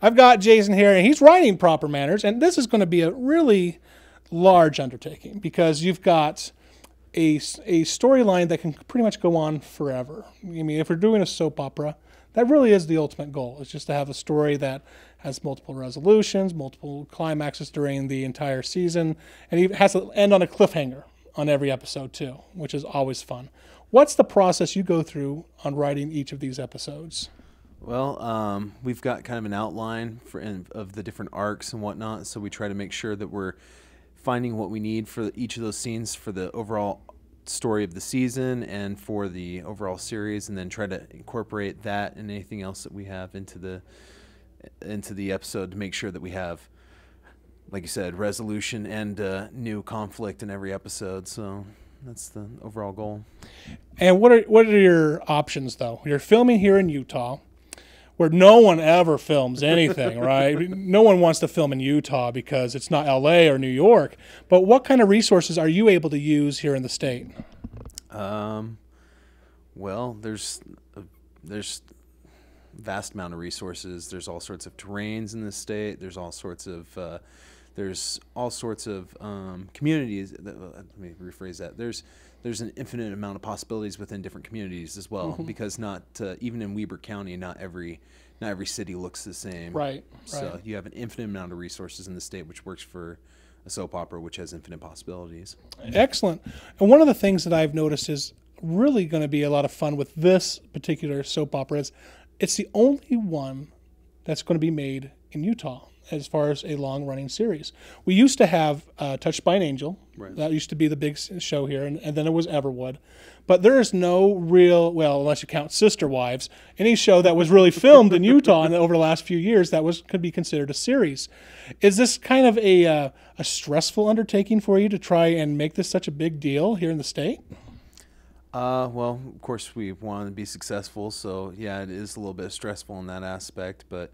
I've got Jason here, and he's writing Propor Manors, and this is going to be a really large undertaking because you've got a storyline that can pretty much go on forever. I mean, if we're doing a soap opera, that really is the ultimate goal. It's just to have a story that has multiple resolutions, multiple climaxes during the entire season, and it has to end on a cliffhanger on every episode too, which is always fun. What's the process you go through on writing each of these episodes? Well, we've got kind of an outline of the different arcs and whatnot, so we try to make sure that we're finding what we need for each of those scenes for the overall story of the season and for the overall series, and then try to incorporate that and anything else that we have into the episode to make sure that we have, like you said, resolution and new conflict in every episode. So that's the overall goal. And what are your options though? You're filming here in Utah, where no one ever films anything, right? No one wants to film in Utah because it's not LA or New York. But what kind of resources are you able to use here in the state? Well, there's vast amount of resources. There's all sorts of terrains in the state. There's all sorts of communities. Let me rephrase that. There's an infinite amount of possibilities within different communities as well, because not even in Weber County, not every city looks the same. Right. So you have an infinite amount of resources in the state, which works for a soap opera, which has infinite possibilities. Excellent. And one of the things that I've noticed is really going to be a lot of fun with this particular soap opera is it's the only one that's going to be made in Utah as far as a long-running series. We used to have Touched by an Angel. Right. That used to be the big show here, and then it was Everwood. But there is no real, well, unless you count Sister Wives, any show that was really filmed in Utah over the last few years that could be considered a series. Is this kind of a stressful undertaking for you to try and make this such a big deal here in the state? Well, of course, we want to be successful, so yeah, it is a little bit stressful in that aspect. But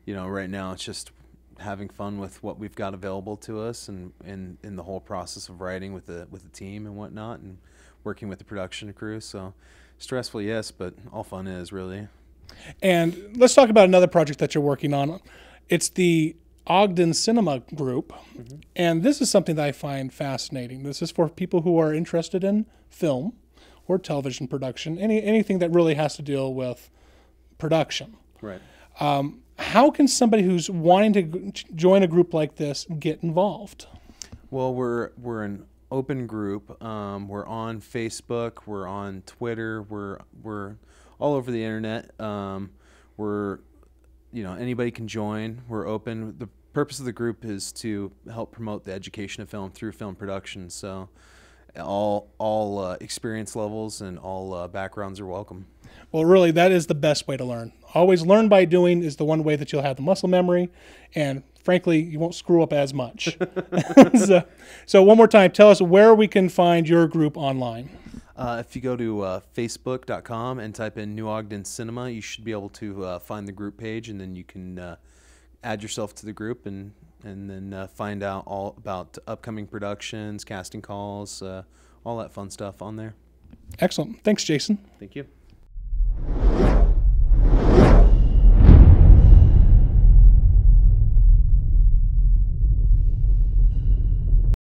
right now it's just having fun with what we've got available to us, and in the whole process of writing with the team and whatnot, and working with the production crew. So stressful, yes, but all fun is really. And let's talk about another project that you're working on. It's the Ogden Cinema Group, and this is something that I find fascinating. This is for people who are interested in film or television production, anything that really has to deal with production. Right. How can somebody who's wanting to join a group like this get involved? Well, we're an open group. We're on Facebook. We're on Twitter. We're all over the internet. Anybody can join. We're open. The purpose of the group is to help promote the education of film through film production. So all experience levels and all backgrounds are welcome. Well, really, that is the best way to learn. Always learn by doing is the one way that you'll have the muscle memory, and frankly, you won't screw up as much. So one more time, tell us where we can find your group online. If you go to facebook.com and type in New Ogden Cinema, you should be able to find the group page, and then you can add yourself to the group and then find out all about upcoming productions, casting calls, all that fun stuff on there. Excellent. Thanks, Jason. Thank you.